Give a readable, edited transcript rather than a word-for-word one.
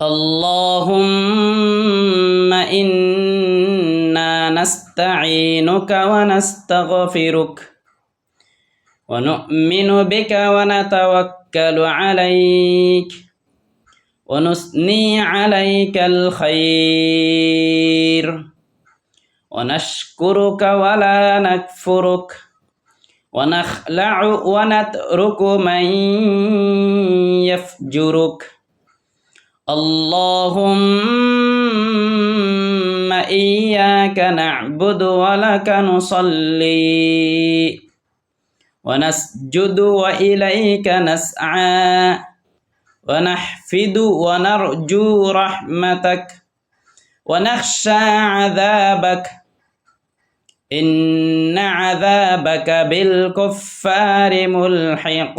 اللهم إنا نستعينك ونستغفرك ونؤمن بك ونتوكل عليك ونثني عليك الخير ونشكرك ولا نكفرك ونخلع ونترك من يفجرك اللهم إياك نعبد ولك نصلي ونسجد وإليك نسعى ونحفد ونرجو رحمتك ونخشى عذابك إن عذابك بالكفار ملحق